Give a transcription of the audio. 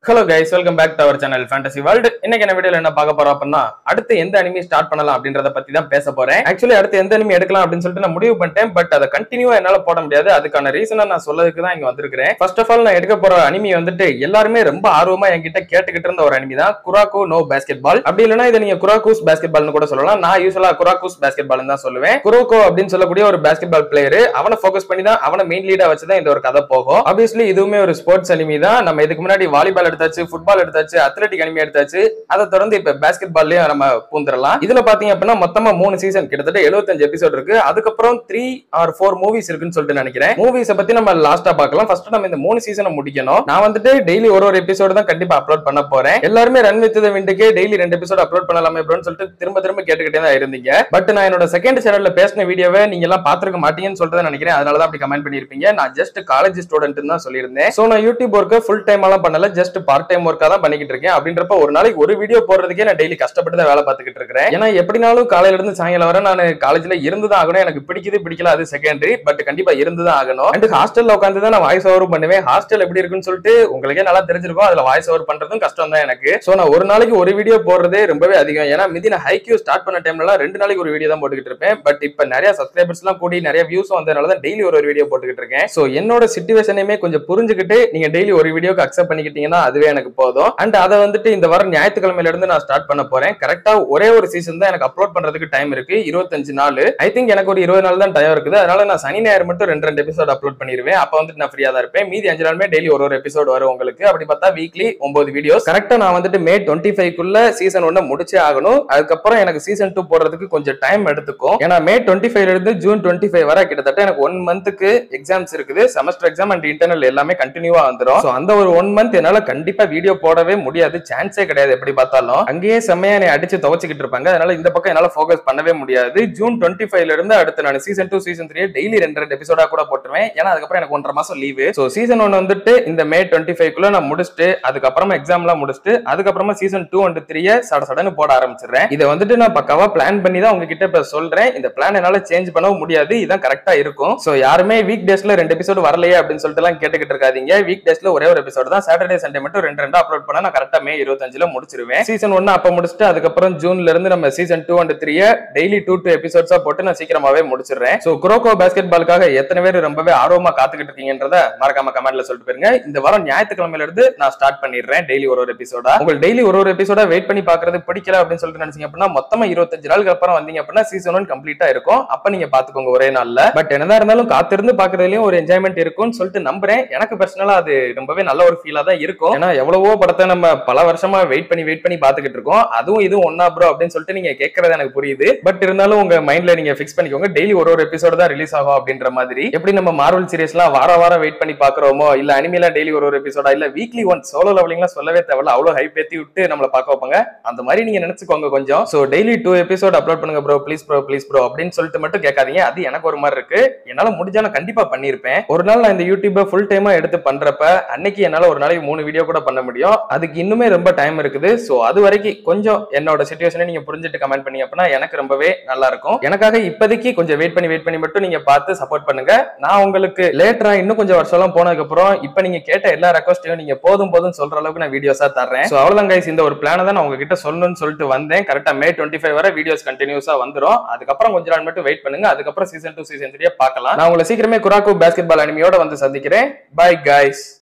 Hello guys, welcome back to our channel Fantasy World. இன்னைக்கு என்ன வீடியோல என்ன பார்க்க போறோம் அப்படின்னா அடுத்து எந்த அனிமி ஸ்டார்ட் பண்ணலாம் அப்படின்றத பத்தி தான் பேச போறேன். ஆக்சுவலி அடுத்து எந்த அனிமி எடுக்கலாம் அப்படின்னு சொல்லிட்டு நான் முடிவு பண்ணிட்டேன். பட் அதை கண்டினியூவா என்னால போட முடியாது. அதுக்கான ரீசனை நான் சொல்லதுக்கு தான் இங்க வந்திருக்கிறேன். ஃபர்ஸ்ட் ஆஃப் ஆல் நான் எடுக்க போற அனிமி வந்துட்டு எல்லாருமே ரொம்ப ஆர்வமா என்கிட்ட கேட்டுக்கிட்டு இருந்த ஒரு அனிமி தான் குராகோ நோ பாஸ்கெட்பால். அப்படி இல்லைன்னா இதை நீங்க குராகூஸ் பாஸ்கெட்பால்னு கூட சொல்லலாம். நான் யூஸ்வலா குராகூஸ் பாஸ்கெட்பால் தான் சொல்லுவேன். குரோகோ அப்படின்னு சொல்லக்கூடிய ஒரு பாஸ்கெட்பால் பிளேயர், அவனை ஃபோக்கஸ் பண்ணி தான் அவனை மெயின் லீடா வச்சு தான் இந்த ஒரு கதை போகும். ஆப்வியஸ்லி இதுவுமே ஒரு ஸ்போர்ட்ஸ் அனிமி தான். நம்ம இதுக்கு முன்னாடி வாலிபால் எடுத்தாச்சு, ஃபுட்பால் எடுத்தாச்சு, அத்லெட்டிக் அனிமி எடுத்தாச்சு. அதை தொடர்ந்து இப்ப பாஸ்கெட் பால்லயும் நம்ம பூந்துடலாம். இதுல பாத்தீங்க அப்படின்னா மொத்தமா 3 சீசன், கிட்டத்தட்ட 75 எபிசோட் இருக்கு. அதுக்கப்புறம் 3 or 4 மூவிஸ் இருக்குன்னு சொல்லிட்டு நினைக்கிறேன். மூவிஸை பத்தி நம்ம லாஸ்டா பார்க்கலாம். ஃபர்ஸ்ட் நம்ம இந்த 3 சீசனை முடிக்கணும். நான் வந்துட்டு டெய்லி ஒரு எபிசோடு தான் கண்டிப்பா அப்லோட் பண்ண போறேன். எல்லாருமே ரன் வித் தி விண்டுக்கே டெய்லி 2 எபிசோட் அப்லோட் பண்ணலாமே ப்ரோன்னு சொல்லிட்டு திரும்ப கேட்டுக்கிட்டே தான் இருந்தீங்க. பட் நான் என்னோட செகண்ட் சேனல்ல பேசின வீடியோவை நீங்க எல்லாம் பாத்துருக்க மாட்டீங்கன்னு சொல்லிட்டு நினைக்கிறேன். அதனாலதான் அப்படி கமெண்ட் பண்ணிருப்பீங்க. நான் ஜஸ்ட் காலேஜ் ஸ்டூடெண்ட் தான் சொல்லியிருந்தேன். சோ நான் யூடியூப் ஒர்க்க ஃபுல் டைம் எல்லாம் பண்ணல, ஜஸ்ட் பார்ட் டைம் ஒர்க்கா தான் பண்ணிக்கிட்டு இருக்கேன். அப்படின்றப்ப ஒரு நாளைக்கு ஒரு வீடியோ போடுறதுக்கே நான் டெய்லி கஷ்டப்பட்டு தான் வேலை பார்த்துக்கிட்டு இருக்கிறேன். ஏன்னா எப்படினாலும் காலையில இருந்து சாயங்காலம் வரை நான் காலேஜ்ல இருந்துதான் ஆகணும். எனக்கு பிடிக்கல அது செகண்டரி, பட் கண்டிப்பா இருந்துதான் ஆகணும். அண்ட் ஹாஸ்டல்ல உட்காந்து தான் நான் வாய்ஸ் ஓவர் பண்ணுவேன். ஹாஸ்டல் எப்படி இருக்குன்னு சொல்லிட்டு உங்களுக்கே நல்லா தெரிஞ்சிருக்கும். அதுல வாய்ஸ் ஓவர் பண்றதும் கஷ்டம் தான் எனக்கு. சோ நான் ஒரு நாளைக்கு ஒரு வீடியோ போடுறதே ரொம்பவே அதிகம். ஏன்னா மிதி நான் ஹைக்யூ ஸ்டார்ட் பண்ண டைம்ல 2 நாளைக்கு ஒரு வீடியோ தான் போட்டுக்கிட்டு இருப்பேன். பட் இப்ப நிறைய சப்ஸ்கிரைபர்ஸ் எல்லாம் கூடி நிறைய வியூஸ் வந்ததுனால தான் டெய்லி ஒரு வீடியோ போட்டுக்கிட்டு இருக்கேன். சோ என்னோட சிச்சுவேஷனையுமே கொஞ்சம் புரிஞ்சுக்கிட்டு நீங்க டெய்லி ஒரு வீடியோக்கு அக்செப்ட் பண்ணிக்கிட்டீங்கன்னா அதுவே எனக்கு போதும். அண்ட் அதை வந்துட்டு இந்த வாரம் ஞாயிற்றுக்கிழமையில இருந்து நான் ஸ்டார்ட் பண்ண போறேன். கரெக்டா ஒரே ஒரு சீசன் தான் எனக்கு அப்லோட் பண்றதுக்கு டைம் இருக்கு, 25 நாள். ஐ திங்க் எனக்கு ஒரு 20 நாள் தான் டைம் இருக்குது. அதனால நான் சனி ஞாயிறு மட்டும் 2 எபிசோட் அப்லோட் பண்ணிடுவேன். அப்ப வந்துட்டு நான் ஃப்ரீயா தான் இருப்பேன். மீதி 5 நாளுமே டெய்லி ஒரு எபிசோட் வரும் உங்களுக்கு. அப்படி பார்த்தா வீக்லி 9 வீடியோஸ். கரெக்டா நான் வந்துட்டு மே 25க்குள்ள சீசன் 1 முடிச்சே ஆகணும். அதுக்கப்புறம் எனக்கு சீசன் 2 போடுறதுக்கு கொஞ்சம் டைம் எடுத்துக்கும். ஏன்னா மே 25 இருந்து ஜூன் 25 வரை கிட்டத்தட்ட எனக்கு 1 மந்த்துக்கு எக்ஸாம்ஸ் இருக்குது. செமஸ்டர் எக்ஸாம் அண்ட் இன்டர்னல் எல்லாமே கண்டினியூவா வந்துடும். அந்த ஒரு 1 மந்த் என்னால கண்டிப்பா வீடியோ போடவே முடியாது, சான்ஸே கிடையாது. எப்படி பார்த்தாலும் அங்கேயே செம்மையா என்னை அடிச்சு துவச்சிக்கிட்டு இருப்பாங்க. அதனால இந்த பக்கம் என்னால ஃபோக்கஸ் பண்ணவே முடியாது. ஜூன் 25ல இருந்து அடுத்து நான் சீசன் 2 சீசன் 3 டெய்லி 2 எபிசோடா கூட போட்டுருவேன். ஏன்னா அதுக்கப்புறம் எனக்கு 1.5 மாசம் லீவு. சோ சீசன் 1 வந்துட்டு இந்த மே 25க்குள்ள நான் முடிச்சுட்டு அதுக்கப்புறமா எக்ஸாம்லாம் முடிச்சுட்டு அதுக்கப்புறமா சீசன் 2 and 3 சடன்னு போட ஆரம்பிச்சிடுறேன். இதை வந்துட்டு நான் பக்காவா பிளான் பண்ணி தான் உங்ககிட்ட இப்ப சொல்றேன். இந்த பிளான் என்னால சேஞ்ச் பண்ணவும் முடியாது. இதான் கரெக்டா இருக்கும். சோ யாருமே வீக் டேஸ்ல 2 எபிசோடு வரலையே அப்படின்னு சொல்லிட்டு எல்லாம் கேட்டுக்கிட்டு இருக்காதீங்க. வீக் டேஸ்ல ஒரே ஒரு எபிசோடு தான். சாட்டர்டே சண்டே மட்டும் 2 அப்லோட் பண்ணா நான் கரெக்டா மே 25ல முடிச்சிருவேன். சீசன் 1 அப்ப முடிச்சுட்டு அதுக்கப்புறம் ஜூன்ல இருந்து நம்ம சீசன் 2 and 3 டெய்லி 2 எபிசோட்ஸா போட்டு நான் சீக்கிரமாவே முடிச்சிடுறேன். சோ குரோகோ பாஸ்கெட்பாலுக்காக எத்தனை பேர் ரொம்பவே ஆர்வமா காத்துக்கிட்டு இருக்கீங்கன்றத மறக்காம கமெண்ட்ல சொல்லிட்டு போயிருங்க. இந்த வாரம் ஞாயிற்றுக்கிழமையில இருந்து நான் ஸ்டார்ட் பண்ணிடுறேன் டெய்லி ஒரு எபிசோடா. உங்களுக்கு டெய்லி ஒரு எபிசோடா வெயிட் பண்ணி பாக்குறது பிடிக்கல அப்படின்னு சொல்லிட்டு நினைச்சீங்க அப்படின்னா மொத்தமா 25 நாளுக்கு அப்புறம் வந்தீங்க அப்படின்னா சீசன் 1 கம்ப்ளீட்டா இருக்கும். அப்ப நீங்க பாத்துக்கோங்க ஒரே நாள்ல. பட் என்னதான் இருந்தாலும் காத்திருந்து பாக்குறதுலயும் ஒரு என்ஜாய்மெண்ட் இருக்கும்னு சொல்லிட்டு நம்புறேன். எனக்கு பர்சனலா அது ரொம்பவே நல்ல ஒரு ஃபீலா தான் இருக்கும். ஏன்னா எவ்வளவோ படத்தை நம்ம பல வருஷமா வெயிட் பண்ணி பாத்துக்கிட்டு இருக்கோம். அதுவும் இதுவும் ஒன்னா ப்ரோ அப்படின்னு சொல்லிட்டு நீங்க கேட்கறது எனக்கு புரியுது. பட் இருந்தாலும் உங்க மைண்ட்ல நீங்க ஃபிக்ஸ் பண்ணிக்கோங்க, டெய்லி ஒரு எபிசோடு தான் ரிலீஸ் ஆகும் அப்படின்ற மாதிரி. எப்படி நம்ம மார்வல் சீரிஸ்லாம் வாரம் வெயிட் பண்ணி பாக்குறோமோ, இல்ல அனிமேல டெய்லி ஒரு எபிசோடா, இல்ல வீக்லி ஒன் சோலோ லெவலிங்லாம் சொல்லவே தேவையில்ல, அவ்வளவு ஹைப் ஏத்தி விட்டு நம்மள பார்க்க வைப்பாங்க. அந்த மாதிரி நீங்க நினைச்சுக்கோங்க கொஞ்சம். சோ டெய்லி 2 எபிசோட் அப்லோட் பண்ணுங்க ப்ரோ ப்ளீஸ் ப்ரோ அப்படின்னு சொல்லிட்டு மட்டும் கேட்காதீங்க. அது எனக்கு ஒரு மாதிரி இருக்கு. என்னால முடிஞ்சா நான் கண்டிப்பா பண்ணிருப்பேன். ஒரு நாள் நான் இந்த யூடியூப ஃபுல் டைமா எடுத்து பண்றப்ப அன்னைக்கு என்னால ஒரு நாளைக்கு 3 வீடியோ கூட பண்ண முடியும். அதுக்கு இன்னுமே ரொம்ப டைம் இருக்குது. சோ அது வரைக்கும் கொஞ்சம் என்னோட சிச்சுவேஷனை நீங்க புரிஞ்சுட்டு கமெண்ட் பண்ணீங்க அப்படின்னா எனக்கு ரொம்பவே நல்லா இருக்கும். எனக்காக இப்போதைக்கு கொஞ்சம் வெயிட் பண்ணி மட்டும் நீங்க பார்த்து சப்போர்ட் பண்ணுங்க. நான் உங்களுக்கு லேட்டரா இன்னும் கொஞ்சம் வருஷம் போனதுக்கு அப்புறம் இப்ப நீங்க கேட்ட எல்லா ரெக்வஸ்டையும் நீங்க போதும் சொல்ற அளவுக்கு நான் வீடியோஸா தர்றேன். சோ அவ்வளவுதான் கைஸ், இந்த ஒரு பிளானை தான் நான் உங்ககிட்ட சொல்லணும்னு சொல்லிட்டு வந்தேன். கரெக்டா மே 25 வரை வீடியோஸ் கண்டினியூஸா வந்துரும். அதுக்கப்புறம் கொஞ்ச நாள் மட்டும் வெயிட் பண்ணுங்க. அதுக்கப்புறம் சீசன் 2 சீசன் 3 பார்க்கலாம். நான் உங்களை சீக்கிரமே குராகோ பாஸ்கெட்பால் அனிமியோட வந்து சந்திக்கிறேன். Bye guys.